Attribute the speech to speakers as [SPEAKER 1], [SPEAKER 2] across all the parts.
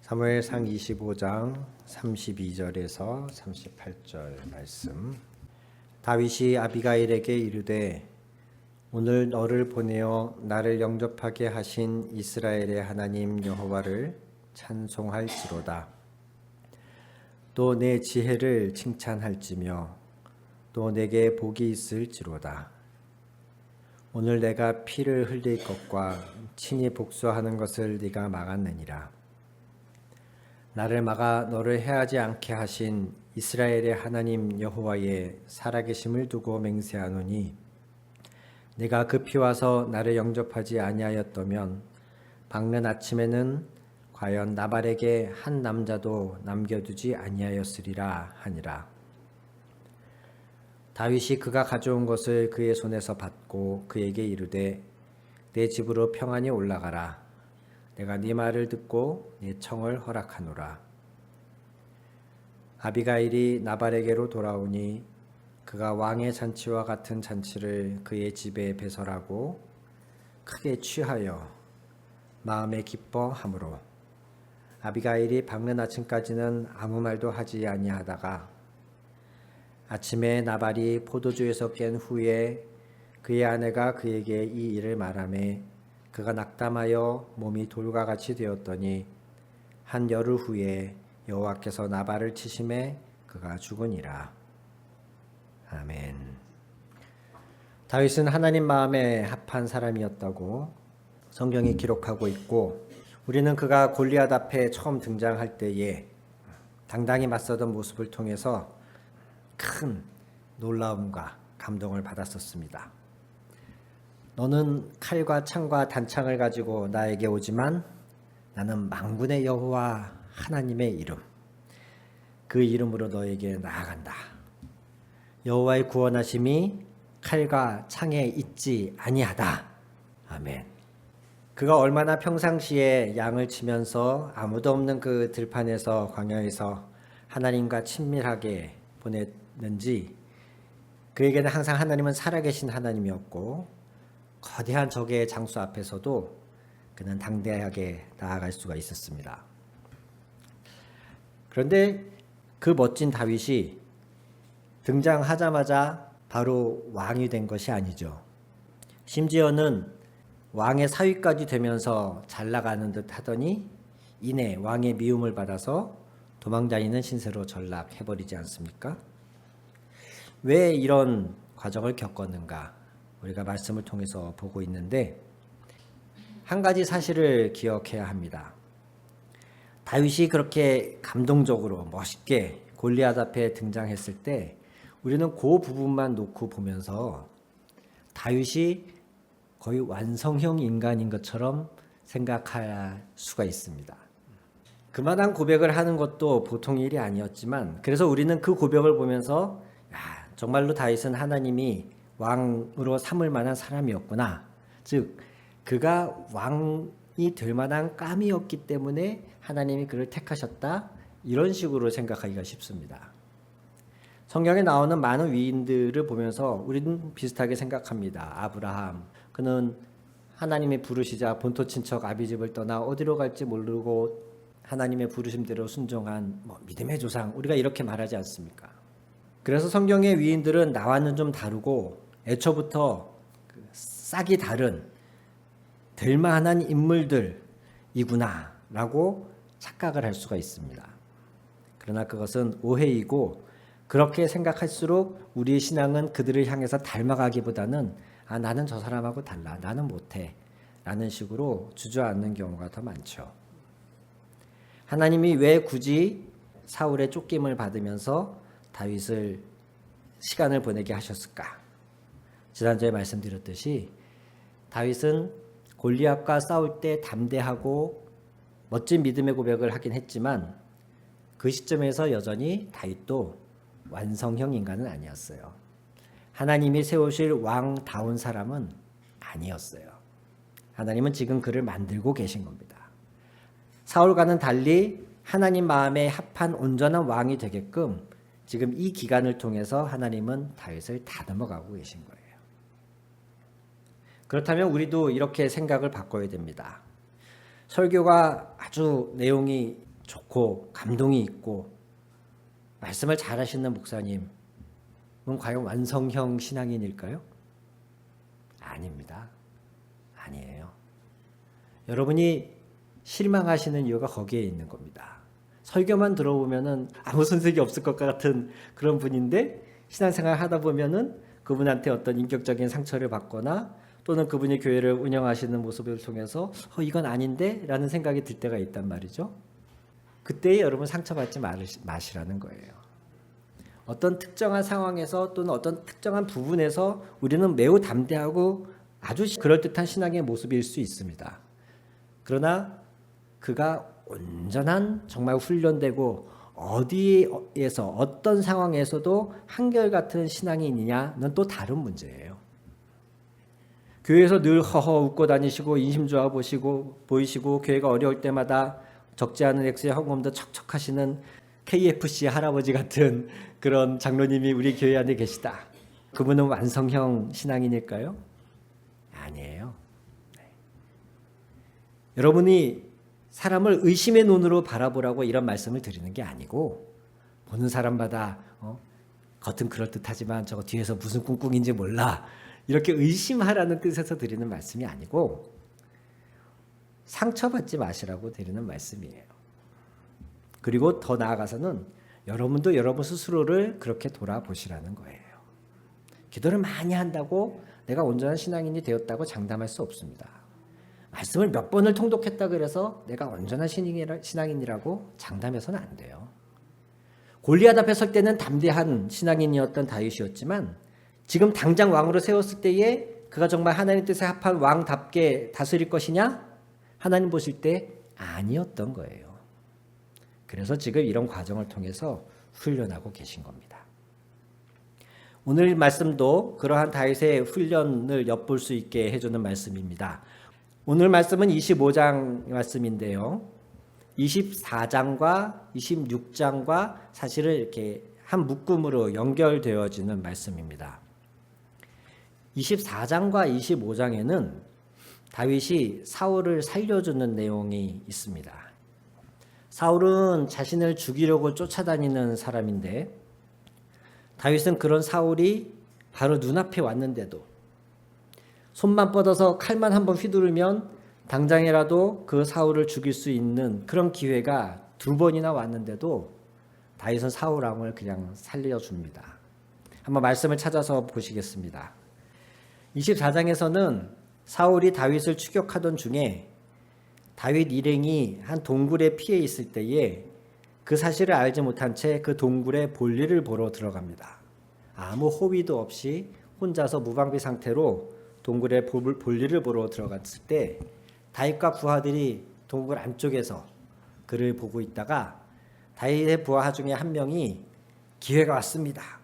[SPEAKER 1] 사무엘상 25장 32절에서 38절 말씀. 다윗이 아비가일에게 이르되 오늘 너를 보내어 나를 영접하게 하신 이스라엘의 하나님 여호와를 찬송할지로다. 또 내 지혜를 칭찬할지며 또 내게 복이 있을지로다. 오늘 내가 피를 흘릴 것과 친히 복수하는 것을 네가 막았느니라. 나를 막아 너를 해하지 않게 하신 이스라엘의 하나님 여호와의 살아계심을 두고 맹세하노니 내가 급히 와서 나를 영접하지 아니하였더면 밝는 아침에는 과연 나발에게 한 남자도 남겨두지 아니하였으리라 하니라. 다윗이 그가 가져온 것을 그의 손에서 받고 그에게 이르되 내 집으로 평안히 올라가라. 내가 네 말을 듣고 네 청을 허락하노라. 아비가일이 나발에게로 돌아오니 그가 왕의 잔치와 같은 잔치를 그의 집에 배설하고 크게 취하여 마음에 기뻐하므로 아비가일이 밝는 아침까지는 아무 말도 하지 아니하다가 아침에 나발이 포도주에서 깬 후에 그의 아내가 그에게 이 일을 말하매 그가 낙담하여 몸이 돌과 같이 되었더니 한 열흘 후에 여호와께서 나발을 치심에 그가 죽으니라. 아멘. 다윗은 하나님 마음에 합한 사람이었다고 성경이 기록하고 있고, 우리는 그가 골리앗 앞에 처음 등장할 때에 당당히 맞서던 모습을 통해서 큰 놀라움과 감동을 받았었습니다. 너는 칼과 창과 단창을 가지고 나에게 오지만 나는 만군의 여호와 하나님의 이름, 그 이름으로 너에게 나아간다. 여호와의 구원하심이 칼과 창에 있지 아니하다. 아멘. 그가 얼마나 평상시에 양을 치면서 아무도 없는 그 들판에서 광야에서 하나님과 친밀하게 보냈는지, 그에게는 항상 하나님은 살아계신 하나님이었고 거대한 적의 장수 앞에서도 그는 당대하게 나아갈 수가 있었습니다. 그런데 그 멋진 다윗이 등장하자마자 바로 왕이 된 것이 아니죠. 심지어는 왕의 사위까지 되면서 잘 나가는 듯 하더니 이내 왕의 미움을 받아서 도망다니는 신세로 전락해버리지 않습니까? 왜 이런 과정을 겪었는가? 우리가 말씀을 통해서 보고 있는데, 한 가지 사실을 기억해야 합니다. 다윗이 그렇게 감동적으로 멋있게 골리앗 앞에 등장했을 때 우리는 그 부분만 놓고 보면서 다윗이 거의 완성형 인간인 것처럼 생각할 수가 있습니다. 그만한 고백을 하는 것도 보통 일이 아니었지만, 그래서 우리는 그 고백을 보면서 정말로 다윗은 하나님이 왕으로 삼을 만한 사람이었구나. 즉 그가 왕이 될 만한 감이었기 때문에 하나님이 그를 택하셨다. 이런 식으로 생각하기가 쉽습니다. 성경에 나오는 많은 위인들을 보면서 우리는 비슷하게 생각합니다. 아브라함, 그는 하나님이 부르시자 본토 친척 아비집을 떠나 어디로 갈지 모르고 하나님의 부르심대로 순종한 믿음의 조상, 우리가 이렇게 말하지 않습니까? 그래서 성경의 위인들은 나와는 좀 다르고 애초부터 싹이 다른 될 만한 인물들이구나 라고 착각을 할 수가 있습니다. 그러나 그것은 오해이고, 그렇게 생각할수록 우리의 신앙은 그들을 향해서 닮아가기보다는 나는 저 사람하고 달라, 나는 못해 라는 식으로 주저앉는 경우가 더 많죠. 하나님이 왜 굳이 사울의 쫓김을 받으면서 다윗을 시간을 보내게 하셨을까? 지난주에 말씀드렸듯이 다윗은 골리앗과 싸울 때 담대하고 멋진 믿음의 고백을 하긴 했지만 그 시점에서 여전히 다윗도 완성형 인간은 아니었어요. 하나님이 세우실 왕다운 사람은 아니었어요. 하나님은 지금 그를 만들고 계신 겁니다. 사울과는 달리 하나님 마음에 합한 온전한 왕이 되게끔 지금 이 기간을 통해서 하나님은 다윗을 다듬어가고 계신 거예요. 그렇다면 우리도 이렇게 생각을 바꿔야 됩니다. 설교가 아주 내용이 좋고 감동이 있고 말씀을 잘하시는 목사님은 과연 완성형 신앙인일까요? 아닙니다. 아니에요. 여러분이 실망하시는 이유가 거기에 있는 겁니다. 설교만 들어보면은 아무 손색이 없을 것 같은 그런 분인데 신앙생활 하다 보면은 그분한테 어떤 인격적인 상처를 받거나 또는 그분이 교회를 운영하시는 모습을 통해서 이건 아닌데? 라는 생각이 들 때가 있단 말이죠. 그때 여러분 상처받지 마시라는 거예요. 어떤 특정한 상황에서 또는 어떤 특정한 부분에서 우리는 매우 담대하고 아주 그럴듯한 신앙의 모습일 수 있습니다. 그러나 그가 온전한 정말 훈련되고 어디에서 어떤 상황에서도 한결같은 신앙인이냐는 또 다른 문제예요. 교회에서 늘 허허 웃고 다니시고 인심 좋아 보이시고 교회가 어려울 때마다 적지 않은 액수의 헌금도 척척하시는 KFC 할아버지 같은 그런 장로님이 우리 교회 안에 계시다. 그분은 완성형 신앙인일까요? 아니에요. 네. 여러분이 사람을 의심의 눈으로 바라보라고 이런 말씀을 드리는 게 아니고 보는 사람마다 겉은 그럴듯하지만 저거 뒤에서 무슨 꿍꿍인지 몰라. 이렇게 의심하라는 뜻에서 드리는 말씀이 아니고 상처받지 마시라고 드리는 말씀이에요. 그리고 더 나아가서는 여러분도 여러분 스스로를 그렇게 돌아보시라는 거예요. 기도를 많이 한다고 내가 온전한 신앙인이 되었다고 장담할 수 없습니다. 말씀을 몇 번을 통독했다 그래서 내가 온전한 신앙인이라고 장담해서는 안 돼요. 골리앗 앞에 설 때는 담대한 신앙인이었던 다윗이었지만 지금 당장 왕으로 세웠을 때에 그가 정말 하나님 뜻에 합한 왕답게 다스릴 것이냐? 하나님 보실 때 아니었던 거예요. 그래서 지금 이런 과정을 통해서 훈련하고 계신 겁니다. 오늘 말씀도 그러한 다윗의 훈련을 엿볼 수 있게 해주는 말씀입니다. 오늘 말씀은 25장 말씀인데요. 24장과 26장과 사실은 이렇게 한 묶음으로 연결되어지는 말씀입니다. 24장과 25장에는 다윗이 사울을 살려주는 내용이 있습니다. 사울은 자신을 죽이려고 쫓아다니는 사람인데 다윗은 그런 사울이 바로 눈앞에 왔는데도 손만 뻗어서 칼만 한번 휘두르면 당장이라도 그 사울을 죽일 수 있는 그런 기회가 2번이나 왔는데도 다윗은 사울 왕을 그냥 살려줍니다. 한번 말씀을 찾아서 보시겠습니다. 24장에서는 사울이 다윗을 추격하던 중에 다윗 일행이 한 동굴에 피해 있을 때에 그 사실을 알지 못한 채 그 동굴에 볼일을 보러 들어갑니다. 아무 호위도 없이 혼자서 무방비 상태로 동굴에 볼일을 보러 들어갔을 때 다윗과 부하들이 동굴 안쪽에서 그를 보고 있다가 다윗의 부하 중에 한 명이 기회가 왔습니다.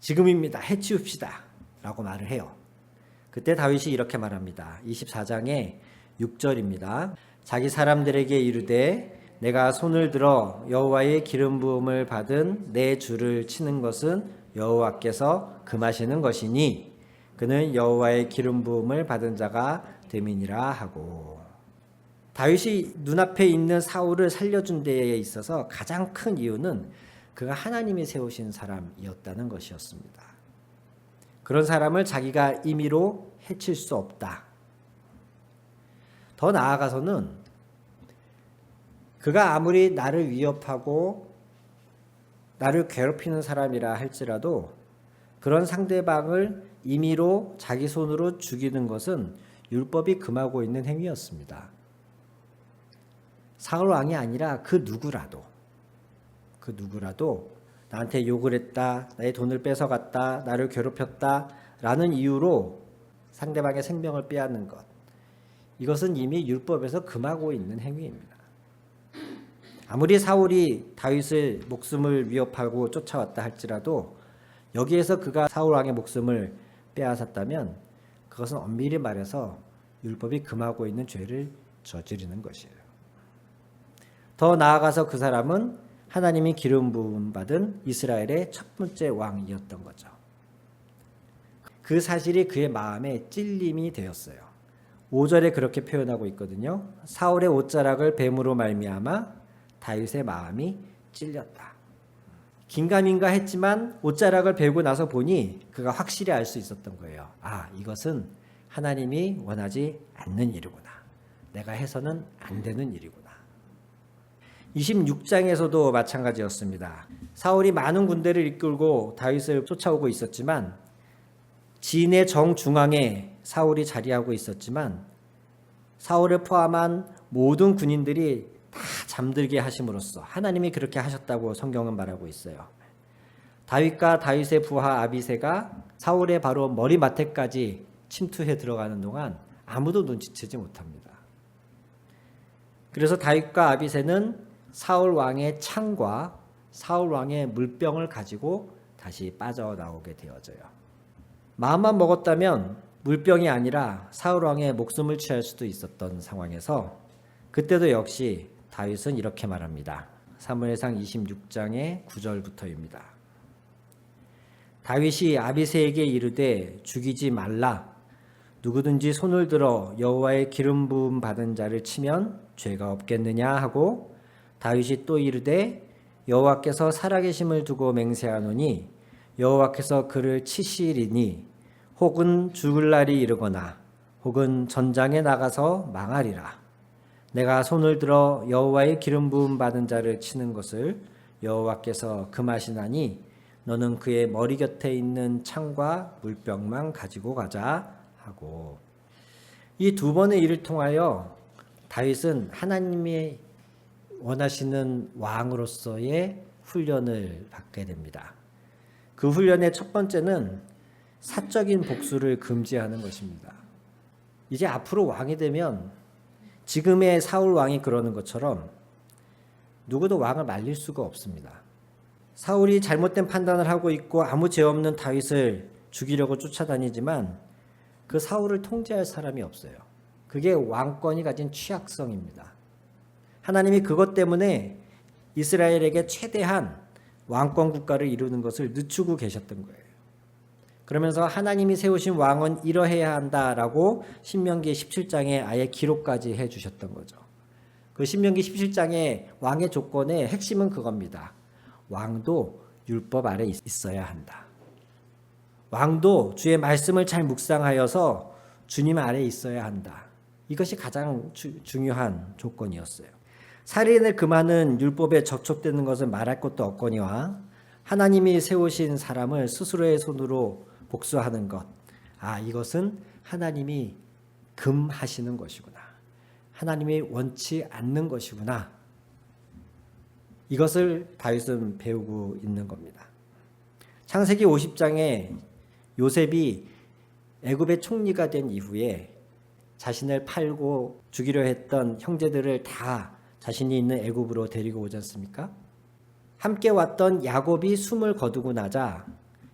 [SPEAKER 1] 지금입니다. 해치웁시다. 라고 말을 해요. 그때 다윗이 이렇게 말합니다. 24장의 6절입니다. 자기 사람들에게 이르되 내가 손을 들어 여호와의 기름 부음을 받은 내 주를 치는 것은 여호와께서 금하시는 것이니 그는 여호와의 기름 부음을 받은 자가 됨이니라 하고 다윗이 눈앞에 있는 사울을 살려준 데에 있어서 가장 큰 이유는 그가 하나님이 세우신 사람이었다는 것이었습니다. 그런 사람을 자기가 임의로 해칠 수 없다. 더 나아가서는 그가 아무리 나를 위협하고 나를 괴롭히는 사람이라 할지라도 그런 상대방을 임의로 자기 손으로 죽이는 것은 율법이 금하고 있는 행위였습니다. 사울 왕이 아니라 그 누구라도 나한테 욕을 했다, 나의 돈을 뺏어갔다, 나를 괴롭혔다 라는 이유로 상대방의 생명을 빼앗는 것, 이것은 이미 율법에서 금하고 있는 행위입니다. 아무리 사울이 다윗의 목숨을 위협하고 쫓아왔다 할지라도 여기에서 그가 사울 왕의 목숨을 빼앗았다면 그것은 엄밀히 말해서 율법이 금하고 있는 죄를 저지르는 것이에요. 더 나아가서 그 사람은 하나님이 기름 부음 받은 이스라엘의 첫 번째 왕이었던 거죠. 그 사실이 그의 마음에 찔림이 되었어요. 5절에 그렇게 표현하고 있거든요. 사울의 옷자락을 뱀으로 말미암아 다윗의 마음이 찔렸다. 긴가민가 했지만 옷자락을 베고 나서 보니 그가 확실히 알 수 있었던 거예요. 아, 이것은 하나님이 원하지 않는 일이구나. 내가 해서는 안 되는 일이구나. 26장에서도 마찬가지였습니다. 사울이 많은 군대를 이끌고 다윗을 쫓아오고 있었지만 진의 정중앙에 사울이 자리하고 있었지만 사울을 포함한 모든 군인들이 다 잠들게 하심으로써 하나님이 그렇게 하셨다고 성경은 말하고 있어요. 다윗과 다윗의 부하 아비새가 사울의 바로 머리맡에까지 침투해 들어가는 동안 아무도 눈치채지 못합니다. 그래서 다윗과 아비새는 사울 왕의 창과 사울 왕의 물병을 가지고 다시 빠져나오게 되어져요. 마음만 먹었다면 물병이 아니라 사울 왕의 목숨을 취할 수도 있었던 상황에서 그때도 역시 다윗은 이렇게 말합니다. 사무엘상 26장의 9절부터입니다. 다윗이 아비새에게 이르되 죽이지 말라. 누구든지 손을 들어 여호와의 기름 부음 받은 자를 치면 죄가 없겠느냐 하고 다윗이 또 이르되 여호와께서 살아계심을 두고 맹세하노니 여호와께서 그를 치시리니 혹은 죽을 날이 이르거나 혹은 전장에 나가서 망하리라. 내가 손을 들어 여호와의 기름 부음 받은 자를 치는 것을 여호와께서 금하시나니 너는 그의 머리 곁에 있는 창과 물병만 가지고 가자 하고, 이 두 번의 일을 통하여 다윗은 하나님이 원하시는 왕으로서의 훈련을 받게 됩니다. 그 훈련의 첫 번째는 사적인 복수를 금지하는 것입니다. 이제 앞으로 왕이 되면 지금의 사울 왕이 그러는 것처럼 누구도 왕을 말릴 수가 없습니다. 사울이 잘못된 판단을 하고 있고 아무 죄 없는 다윗을 죽이려고 쫓아다니지만 그 사울을 통제할 사람이 없어요. 그게 왕권이 가진 취약성입니다. 하나님이 그것 때문에 이스라엘에게 최대한 왕권 국가를 이루는 것을 늦추고 계셨던 거예요. 그러면서 하나님이 세우신 왕은 이러해야 한다라고 신명기 17장에 아예 기록까지 해주셨던 거죠. 그 신명기 17장의 왕의 조건의 핵심은 그겁니다. 왕도 율법 아래 있어야 한다. 왕도 주의 말씀을 잘 묵상하여서 주님 아래 있어야 한다. 이것이 가장 중요한 조건이었어요. 살인을 금하는 율법에 접촉되는 것은 말할 것도 없거니와 하나님이 세우신 사람을 스스로의 손으로 복수하는 것, 이것은 하나님이 금하시는 것이구나. 하나님이 원치 않는 것이구나. 이것을 다윗은 배우고 있는 겁니다. 창세기 50장에 요셉이 애굽의 총리가 된 이후에 자신을 팔고 죽이려 했던 형제들을 다 자신이 있는 애굽으로 데리고 오지 않습니까? 함께 왔던 야곱이 숨을 거두고 나자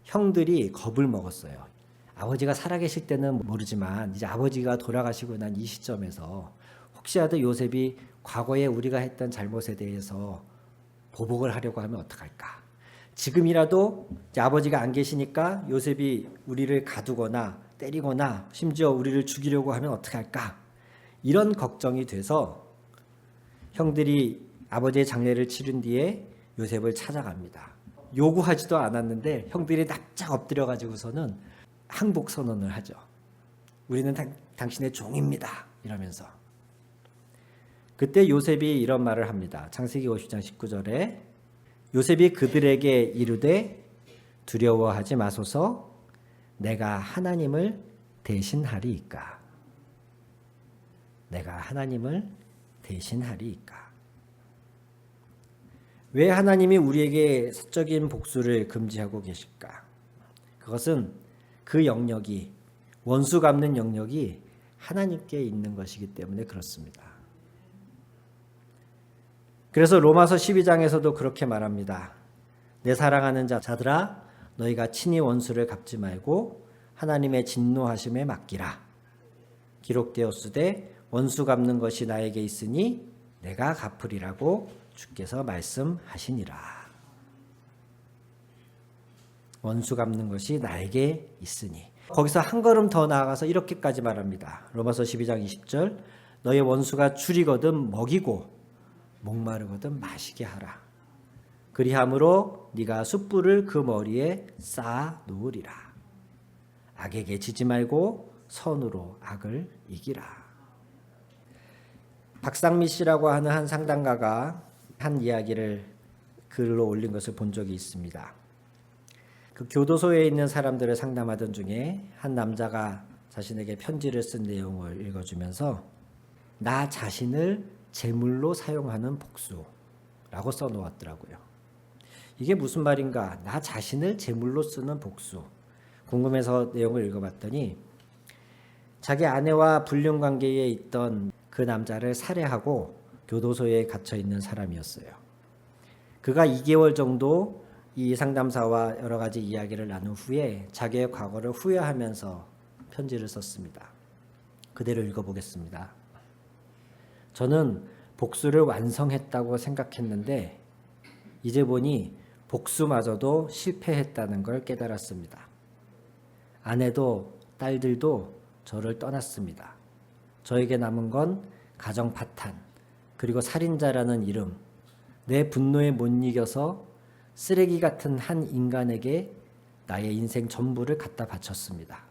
[SPEAKER 1] 형들이 겁을 먹었어요. 아버지가 살아계실 때는 모르지만 이제 아버지가 돌아가시고 난 이 시점에서 혹시라도 요셉이 과거에 우리가 했던 잘못에 대해서 보복을 하려고 하면 어떡할까? 지금이라도 이제 아버지가 안 계시니까 요셉이 우리를 가두거나 때리거나 심지어 우리를 죽이려고 하면 어떡할까? 이런 걱정이 돼서 형들이 아버지의 장례를 치른 뒤에 요셉을 찾아갑니다. 요구하지도 않았는데 형들이 납작 엎드려 가지고서는 항복 선언을 하죠. 우리는 당신의 종입니다. 이러면서. 그때 요셉이 이런 말을 합니다. 창세기 50장 19절에 요셉이 그들에게 이르되 두려워하지 마소서 내가 하나님을 대신하리이까. 내가 하나님을 대신하리이까. 왜 하나님이 우리에게 사적인 복수를 금지하고 계실까? 그것은 그 영역이, 원수 갚는 영역이 하나님께 있는 것이기 때문에 그렇습니다. 그래서 로마서 12장에서도 그렇게 말합니다. 내 사랑하는 자들아 너희가 친히 원수를 갚지 말고 하나님의 진노하심에 맡기라. 기록되었으되 원수 갚는 것이 나에게 있으니 내가 갚으리라고 주께서 말씀하시니라. 원수 갚는 것이 나에게 있으니. 거기서 한 걸음 더 나아가서 이렇게까지 말합니다. 로마서 12장 20절 너희 원수가 줄이거든 먹이고 목마르거든 마시게 하라. 그리함으로 네가 숯불을 그 머리에 쌓아 놓으리라. 악에게 지지 말고 선으로 악을 이기라. 박상미 씨라고 하는 한 상담가가 한 이야기를 글로 올린 것을 본 적이 있습니다. 그 교도소에 있는 사람들을 상담하던 중에 한 남자가 자신에게 편지를 쓴 내용을 읽어주면서 나 자신을 제물로 사용하는 복수라고 써놓았더라고요. 이게 무슨 말인가? 나 자신을 제물로 쓰는 복수. 궁금해서 내용을 읽어봤더니 자기 아내와 불륜관계에 있던 그 남자를 살해하고 교도소에 갇혀 있는 사람이었어요. 그가 2개월 정도 이 상담사와 여러 가지 이야기를 나눈 후에 자기의 과거를 후회하면서 편지를 썼습니다. 그대로 읽어보겠습니다. 저는 복수를 완성했다고 생각했는데 이제 보니 복수마저도 실패했다는 걸 깨달았습니다. 아내도 딸들도 저를 떠났습니다. 저에게 남은 건 가정 파탄, 그리고 살인자라는 이름, 내 분노에 못 이겨서 쓰레기 같은 한 인간에게 나의 인생 전부를 갖다 바쳤습니다.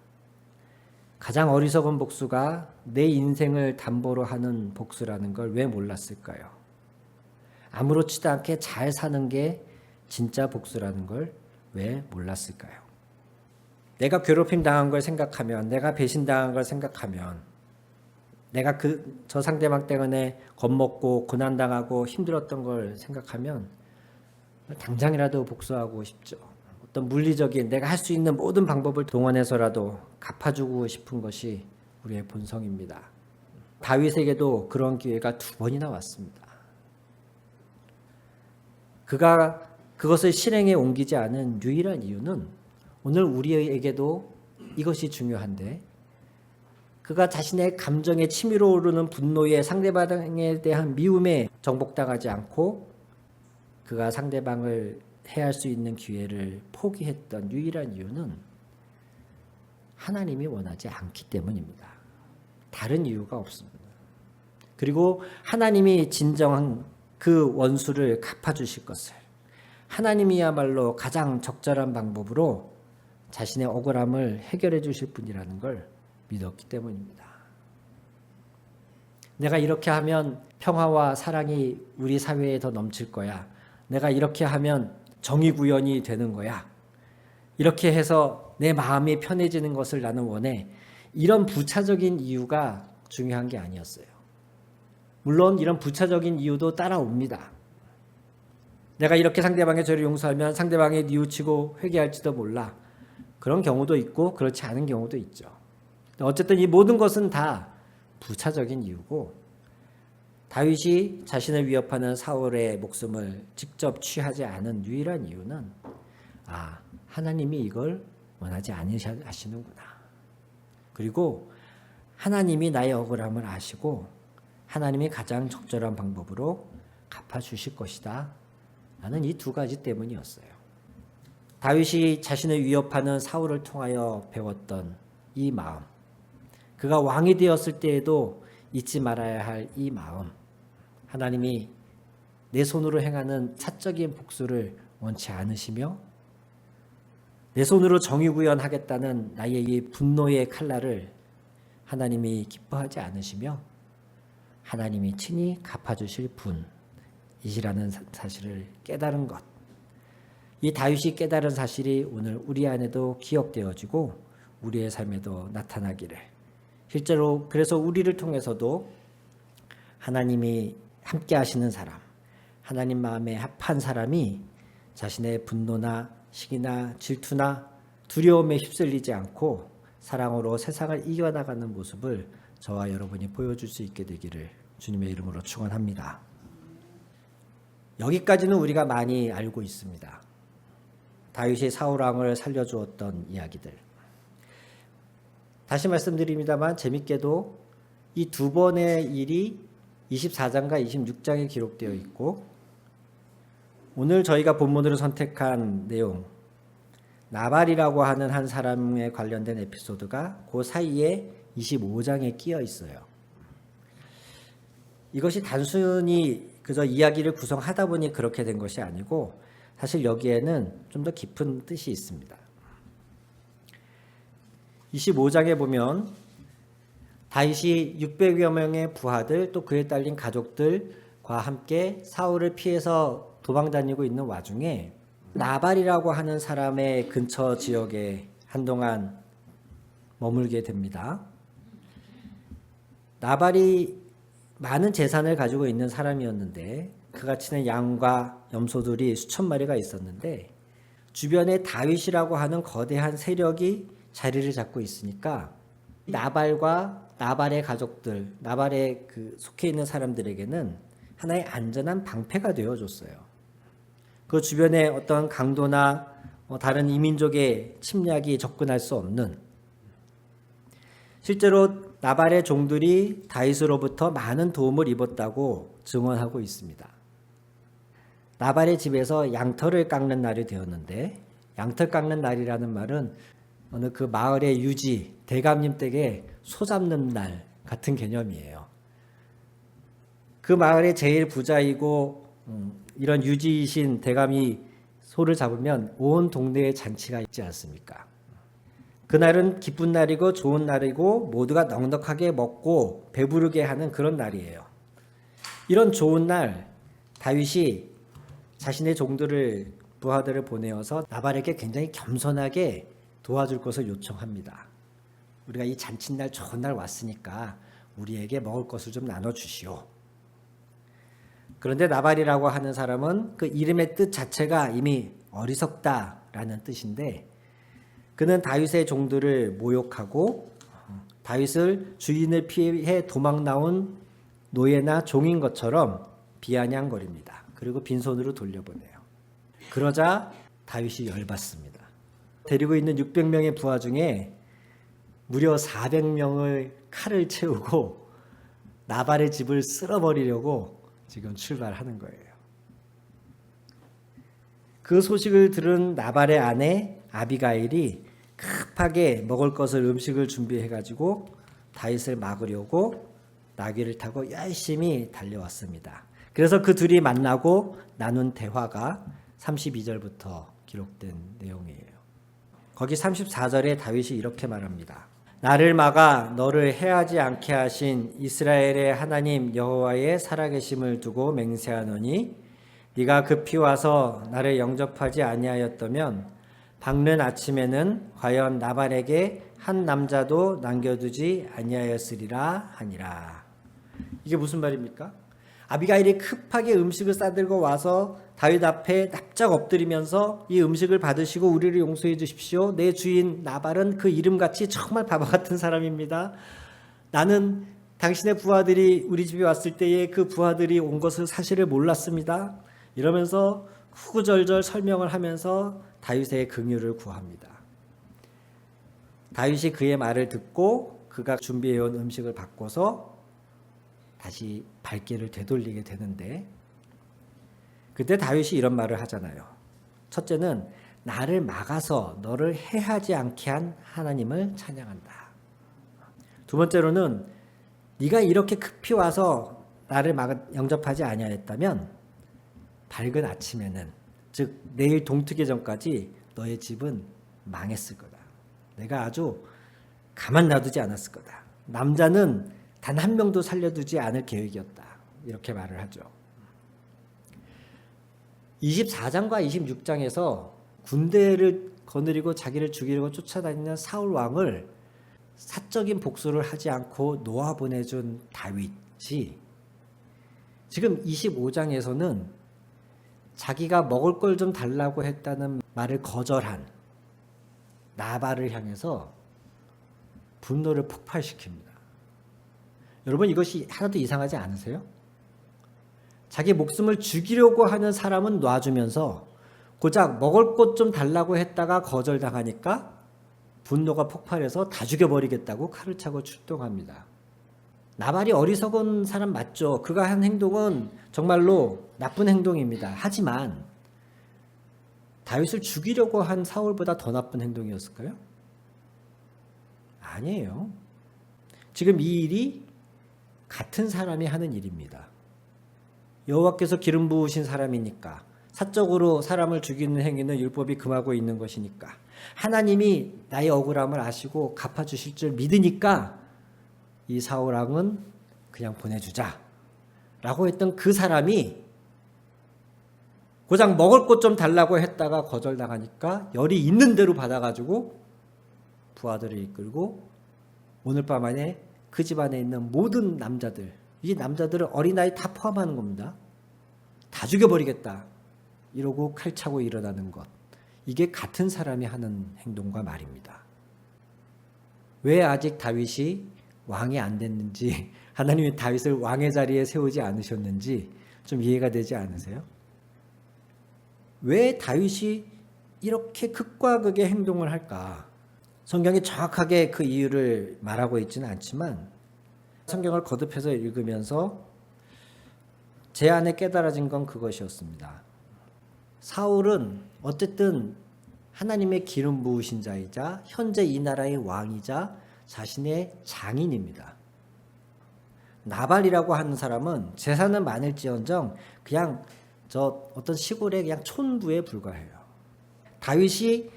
[SPEAKER 1] 가장 어리석은 복수가 내 인생을 담보로 하는 복수라는 걸 왜 몰랐을까요? 아무렇지도 않게 잘 사는 게 진짜 복수라는 걸 왜 몰랐을까요? 내가 괴롭힘 당한 걸 생각하면, 내가 배신당한 걸 생각하면, 내가 저 상대방 때문에 겁먹고 고난당하고 힘들었던 걸 생각하면 당장이라도 복수하고 싶죠. 어떤 물리적인 내가 할 수 있는 모든 방법을 동원해서라도 갚아주고 싶은 것이 우리의 본성입니다. 다윗에게도 그런 기회가 2번이나 왔습니다. 그가 그것을 실행에 옮기지 않은 유일한 이유는 오늘 우리에게도 이것이 중요한데 그가 자신의 감정에 치밀어 오르는 분노에 상대방에 대한 미움에 정복당하지 않고 그가 상대방을 해할 수 있는 기회를 포기했던 유일한 이유는 하나님이 원하지 않기 때문입니다. 다른 이유가 없습니다. 그리고 하나님이 진정한 그 원수를 갚아주실 것을 하나님이야말로 가장 적절한 방법으로 자신의 억울함을 해결해 주실 분이라는 걸 믿었기 때문입니다. 내가 이렇게 하면 평화와 사랑이 우리 사회에 더 넘칠 거야. 내가 이렇게 하면 정의 구현이 되는 거야. 이렇게 해서 내 마음이 편해지는 것을 나는 원해. 이런 부차적인 이유가 중요한 게 아니었어요. 물론 이런 부차적인 이유도 따라옵니다. 내가 이렇게 상대방의 죄를 용서하면 상대방이 뉘우치고 회개할지도 몰라. 그런 경우도 있고 그렇지 않은 경우도 있죠. 어쨌든 이 모든 것은 다 부차적인 이유고 다윗이 자신을 위협하는 사울의 목숨을 직접 취하지 않은 유일한 이유는 하나님이 이걸 원하지 않으시는구나. 그리고 하나님이 나의 억울함을 아시고 하나님이 가장 적절한 방법으로 갚아주실 것이다. 라는 이 2가지 때문이었어요. 다윗이 자신을 위협하는 사울을 통하여 배웠던 이 마음, 그가 왕이 되었을 때에도 잊지 말아야 할 이 마음, 하나님이 내 손으로 행하는 사적인 복수를 원치 않으시며 내 손으로 정의구현하겠다는 나의 이 분노의 칼날을 하나님이 기뻐하지 않으시며 하나님이 친히 갚아주실 분이시라는 사실을 깨달은 것, 이 다윗이 깨달은 사실이 오늘 우리 안에도 기억되어지고 우리의 삶에도 나타나기를, 실제로 그래서 우리를 통해서도 하나님이 함께 하시는 사람, 하나님 마음에 합한 사람이 자신의 분노나 시기나 질투나 두려움에 휩쓸리지 않고 사랑으로 세상을 이겨나가는 모습을 저와 여러분이 보여줄 수 있게 되기를 주님의 이름으로 축원합니다. 여기까지는 우리가 많이 알고 있습니다. 다윗이 사울 왕을 살려주었던 이야기들. 다시 말씀드립니다만 재밌게도 이 2번의 일이 24장과 26장에 기록되어 있고 오늘 저희가 본문으로 선택한 내용, 나발이라고 하는 한 사람에 관련된 에피소드가 그 사이에 25장에 끼어 있어요. 이것이 단순히 그저 이야기를 구성하다 보니 그렇게 된 것이 아니고 사실 여기에는 좀 더 깊은 뜻이 있습니다. 25장에 보면 다윗이 600여 명의 부하들 또 그에 딸린 가족들과 함께 사울을 피해서 도망다니고 있는 와중에 나발이라고 하는 사람의 근처 지역에 한동안 머물게 됩니다. 나발이 많은 재산을 가지고 있는 사람이었는데 그가 치는 양과 염소들이 수천 마리가 있었는데 주변에 다윗이라고 하는 거대한 세력이 자리를 잡고 있으니까 나발과 나발의 가족들, 나발의 그 속해 있는 사람들에게는 하나의 안전한 방패가 되어줬어요. 그 주변에 어떤 강도나 다른 이민족의 침략이 접근할 수 없는, 실제로 나발의 종들이 다윗으로부터 많은 도움을 입었다고 증언하고 있습니다. 나발의 집에서 양털을 깎는 날이 되었는데, 양털 깎는 날이라는 말은 어느 그 마을의 유지, 대감님 댁에 소 잡는 날 같은 개념이에요. 그 마을의 제일 부자이고 이런 유지이신 대감이 소를 잡으면 온 동네에 잔치가 있지 않습니까? 그날은 기쁜 날이고 좋은 날이고 모두가 넉넉하게 먹고 배부르게 하는 그런 날이에요. 이런 좋은 날 다윗이 자신의 종들을 부하들을 보내어서 나발에게 굉장히 겸손하게 도와줄 것을 요청합니다. 우리가 이 잔칫날 좋은 날 왔으니까 우리에게 먹을 것을 좀 나눠주시오. 그런데 나발이라고 하는 사람은 그 이름의 뜻 자체가 이미 어리석다라는 뜻인데 그는 다윗의 종들을 모욕하고 다윗을 주인을 피해 도망 나온 노예나 종인 것처럼 비아냥거립니다. 그리고 빈손으로 돌려보내요. 그러자 다윗이 열받습니다. 데리고 있는 600명의 부하 중에 무려 400명을 칼을 채우고 나발의 집을 쓸어버리려고 지금 출발하는 거예요. 그 소식을 들은 나발의 아내 아비가일이 급하게 먹을 것을 음식을 준비해가지고 다윗을 막으려고 나귀를 타고 열심히 달려왔습니다. 그래서 그 둘이 만나고 나눈 대화가 32절부터 기록된 내용이에요. 거기 34절에 다윗이 이렇게 말합니다. 나를 막아 너를 해하지 않게 하신 이스라엘의 하나님 여호와의 살아계심을 두고 맹세하노니 네가 급히 와서 나를 영접하지 아니하였다면 밝는 아침에는 과연 나발에게 한 남자도 남겨두지 아니하였으리라 하니라. 이게 무슨 말입니까? 아비가일이 급하게 음식을 싸들고 와서 다윗 앞에 납작 엎드리면서 이 음식을 받으시고 우리를 용서해 주십시오. 내 주인 나발은 그 이름같이 정말 바보 같은 사람입니다. 나는 당신의 부하들이 우리 집에 왔을 때에 그 부하들이 온 것을 사실을 몰랐습니다. 이러면서 후구절절 설명을 하면서 다윗의 긍휼을 구합니다. 다윗이 그의 말을 듣고 그가 준비해온 음식을 바꿔서 다시 발길을 되돌리게 되는데 그때 다윗이 이런 말을 하잖아요. 첫째는 나를 막아서 너를 해하지 않게 한 하나님을 찬양한다. 두 번째로는 네가 이렇게 급히 와서 나를 영접하지 아니하였다면 밝은 아침에는 즉 내일 동트기 전까지 너의 집은 망했을 거다. 내가 아주 가만 놔두지 않았을 거다. 남자는 단 한 명도 살려두지 않을 계획이었다. 이렇게 말을 하죠. 24장과 26장에서 군대를 거느리고 자기를 죽이려고 쫓아다니는 사울 왕을 사적인 복수를 하지 않고 놓아보내준 다윗이 지금 25장에서는 자기가 먹을 걸 좀 달라고 했다는 말을 거절한 나발을 향해서 분노를 폭발시킵니다. 여러분 이것이 하나도 이상하지 않으세요? 자기 목숨을 죽이려고 하는 사람은 놔주면서 고작 먹을 것 좀 달라고 했다가 거절당하니까 분노가 폭발해서 다 죽여버리겠다고 칼을 차고 출동합니다. 나발이 어리석은 사람 맞죠. 그가 한 행동은 정말로 나쁜 행동입니다. 하지만 다윗을 죽이려고 한 사울보다 더 나쁜 행동이었을까요? 아니에요. 지금 이 일이 같은 사람이 하는 일입니다. 여호와께서 기름 부으신 사람이니까, 사적으로 사람을 죽이는 행위는 율법이 금하고 있는 것이니까, 하나님이 나의 억울함을 아시고 갚아주실 줄 믿으니까 이 사울 왕은 그냥 보내주자 라고 했던 그 사람이 고작 먹을 것 좀 달라고 했다가 거절당하니까 열이 있는 대로 받아가지고 부하들을 이끌고 오늘 밤 안에 그 집안에 있는 모든 남자들, 이 남자들을 어린아이 다 포함하는 겁니다. 다 죽여버리겠다 이러고 칼 차고 일어나는 것, 이게 같은 사람이 하는 행동과 말입니다. 왜 아직 다윗이 왕이 안 됐는지, 하나님이 다윗을 왕의 자리에 세우지 않으셨는지 좀 이해가 되지 않으세요? 왜 다윗이 이렇게 극과 극의 행동을 할까? 성경이 정확하게 그 이유를 말하고 있지는 않지만 성경을 거듭해서 읽으면서 제 안에 깨달아진 건 그것이었습니다. 사울은 어쨌든 하나님의 기름 부으신 자이자 현재 이 나라의 왕이자 자신의 장인입니다. 나발이라고 하는 사람은 재산은 많을지언정 그냥 저 어떤 시골의 그냥 촌부에 불과해요. 다윗이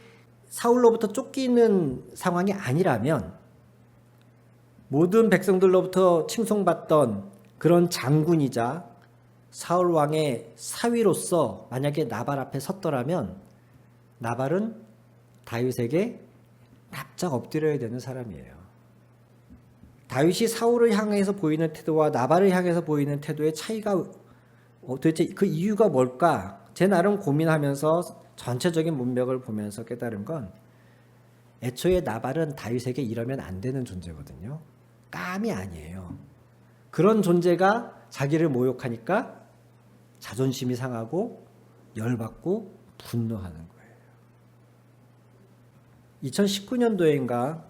[SPEAKER 1] 사울로부터 쫓기는 상황이 아니라면 모든 백성들로부터 칭송받던 그런 장군이자 사울 왕의 사위로서 만약에 나발 앞에 섰더라면 나발은 다윗에게 납작 엎드려야 되는 사람이에요. 다윗이 사울을 향해서 보이는 태도와 나발을 향해서 보이는 태도의 차이가 도대체 그 이유가 뭘까? 제 나름 고민하면서 전체적인 문맥을 보면서 깨달은 건 애초에 나발은 다윗에게 이러면 안 되는 존재거든요. 깜이 아니에요. 그런 존재가 자기를 모욕하니까 자존심이 상하고 열받고 분노하는 거예요. 2019년도인가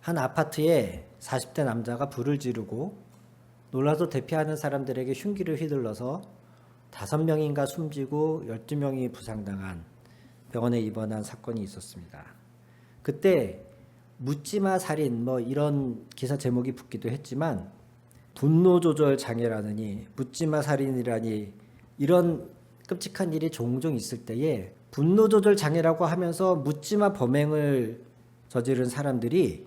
[SPEAKER 1] 한 아파트에 40대 남자가 불을 지르고 놀라서 대피하는 사람들에게 흉기를 휘둘러서 5명인가 숨지고 12명이 부상당한 병원에 입원한 사건이 있었습니다. 그때 묻지마 살인 이런 기사 제목이 붙기도 했지만 분노 조절 장애라느니 묻지마 살인이라니 이런 끔찍한 일이 종종 있을 때에 분노 조절 장애라고 하면서 묻지마 범행을 저지른 사람들이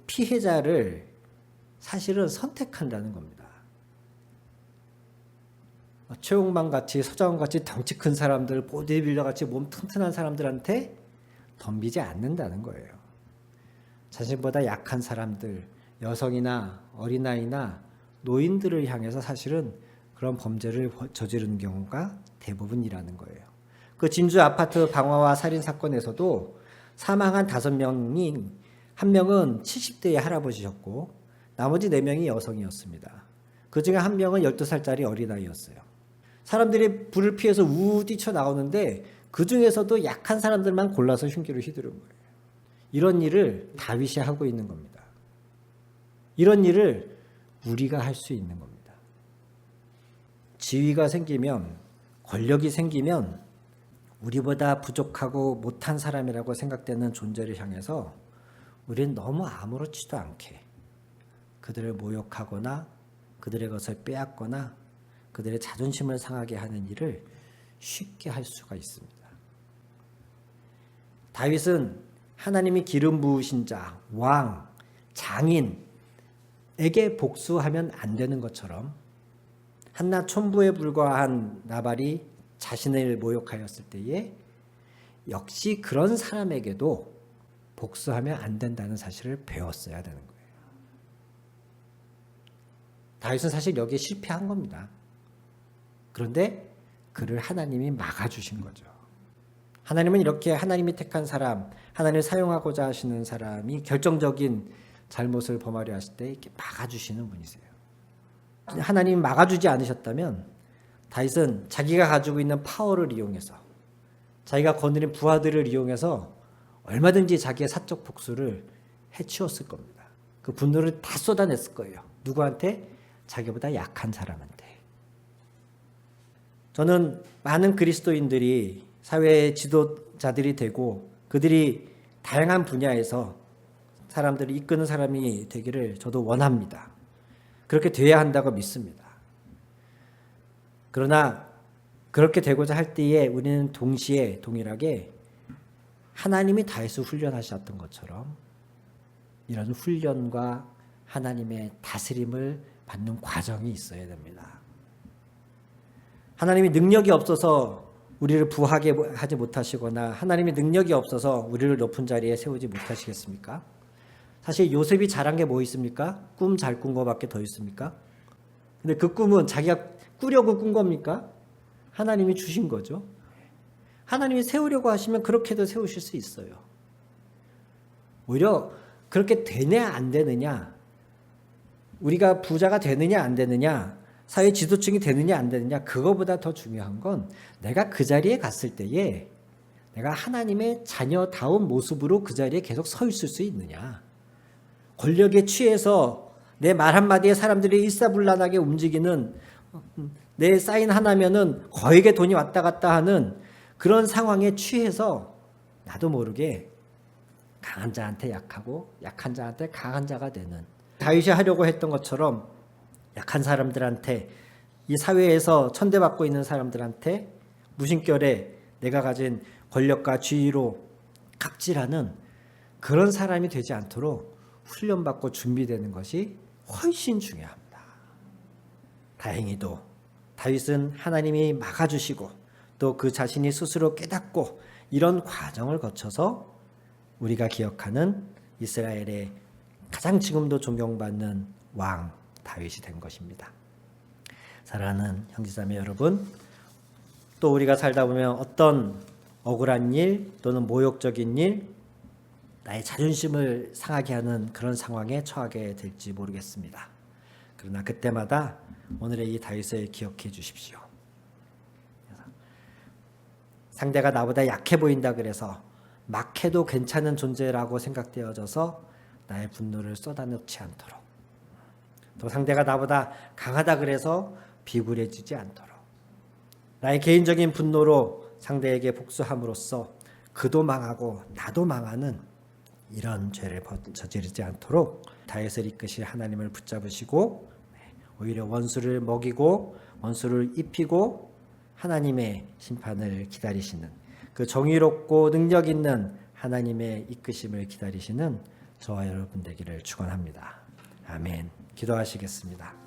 [SPEAKER 1] 피해자를 사실은 선택한다는 겁니다. 최홍만 같이 서장훈 같이 덩치 큰 사람들, 보디빌더 같이 몸 튼튼한 사람들한테 덤비지 않는다는 거예요. 자신보다 약한 사람들, 여성이나 어린아이나 노인들을 향해서 사실은 그런 범죄를 저지르는 경우가 대부분이라는 거예요. 그 진주 아파트 방화와 살인 사건에서도 사망한 5명이 1명은 70대의 할아버지셨고 나머지 4명이 여성이었습니다. 그 중에 1명은 12살짜리 어린아이였어요. 사람들이 불을 피해서 우 뛰쳐나오는데 그 중에서도 약한 사람들만 골라서 흉기를 휘두른 거예요. 이런 일을 다윗이 하고 있는 겁니다. 이런 일을 우리가 할 수 있는 겁니다. 지위가 생기면, 권력이 생기면 우리보다 부족하고 못한 사람이라고 생각되는 존재를 향해서 우리는 너무 아무렇지도 않게 그들을 모욕하거나 그들의 것을 빼앗거나 그들의 자존심을 상하게 하는 일을 쉽게 할 수가 있습니다. 다윗은 하나님이 기름 부으신 자, 왕, 장인에게 복수하면 안 되는 것처럼 한낱 촌부에 불과한 나발이 자신을 모욕하였을 때에 역시 그런 사람에게도 복수하면 안 된다는 사실을 배웠어야 되는 거예요. 다윗은 사실 여기에 실패한 겁니다. 그런데 그를 하나님이 막아주신 거죠. 하나님은 이렇게 하나님이 택한 사람, 하나님을 사용하고자 하시는 사람이 결정적인 잘못을 범하려 하실 때 이렇게 막아주시는 분이세요. 하나님이 막아주지 않으셨다면 다윗은 자기가 가지고 있는 파워를 이용해서 자기가 거느린 부하들을 이용해서 얼마든지 자기의 사적 복수를 해치웠을 겁니다. 그 분노를 다 쏟아냈을 거예요. 누구한테? 자기보다 약한 사람한테. 저는 많은 그리스도인들이 사회의 지도자들이 되고 그들이 다양한 분야에서 사람들을 이끄는 사람이 되기를 저도 원합니다. 그렇게 돼야 한다고 믿습니다. 그러나 그렇게 되고자 할 때에 우리는 동시에 동일하게 하나님이 다윗을 훈련하셨던 것처럼 이런 훈련과 하나님의 다스림을 받는 과정이 있어야 됩니다. 하나님이 능력이 없어서 우리를 부하게 하지 못하시거나 하나님의 능력이 없어서 우리를 높은 자리에 세우지 못하시겠습니까? 사실 요셉이 잘한 게 뭐 있습니까? 꿈 잘 꾼 거밖에 더 있습니까? 근데 그 꿈은 자기가 꾸려고 꾼 겁니까? 하나님이 주신 거죠. 하나님이 세우려고 하시면 그렇게도 세우실 수 있어요. 오히려 그렇게 되냐 안 되느냐, 우리가 부자가 되느냐 안 되느냐, 사회 지도층이 되느냐 안 되느냐, 그거보다 더 중요한 건 내가 그 자리에 갔을 때에 내가 하나님의 자녀다운 모습으로 그 자리에 계속 서 있을 수 있느냐. 권력에 취해서 내 말 한마디에 사람들이 일사불란하게 움직이는, 내 사인 하나면은 거액의 돈이 왔다 갔다 하는 그런 상황에 취해서 나도 모르게 강한 자한테 약하고 약한 자한테 강한 자가 되는, 다윗이 하려고 했던 것처럼 약한 사람들한테, 이 사회에서 천대받고 있는 사람들한테 무심결에 내가 가진 권력과 지위로 갑질하는 그런 사람이 되지 않도록 훈련받고 준비되는 것이 훨씬 중요합니다. 다행히도 다윗은 하나님이 막아주시고 또 그 자신이 스스로 깨닫고 이런 과정을 거쳐서 우리가 기억하는 이스라엘의 가장 지금도 존경받는 왕 다윗이 된 것입니다. 사랑하는 형제자매 여러분, 또 우리가 살다 보면 어떤 억울한 일 또는 모욕적인 일, 나의 자존심을 상하게 하는 그런 상황에 처하게 될지 모르겠습니다. 그러나 그때마다 오늘의 이 다윗을 기억해 주십시오. 상대가 나보다 약해 보인다 그래서 막 해도 괜찮은 존재라고 생각되어져서 나의 분노를 쏟아놓지 않도록, 또 상대가 나보다 강하다 그래서 비굴해지지 않도록, 나의 개인적인 분노로 상대에게 복수함으로써 그도 망하고 나도 망하는 이런 죄를 저지르지 않도록 다윗을 이끄실 하나님을 붙잡으시고 오히려 원수를 먹이고 원수를 입히고 하나님의 심판을 기다리시는, 그 정의롭고 능력 있는 하나님의 이끄심을 기다리시는 저와 여러분 되기를 축원합니다. 아멘. 기도하시겠습니다.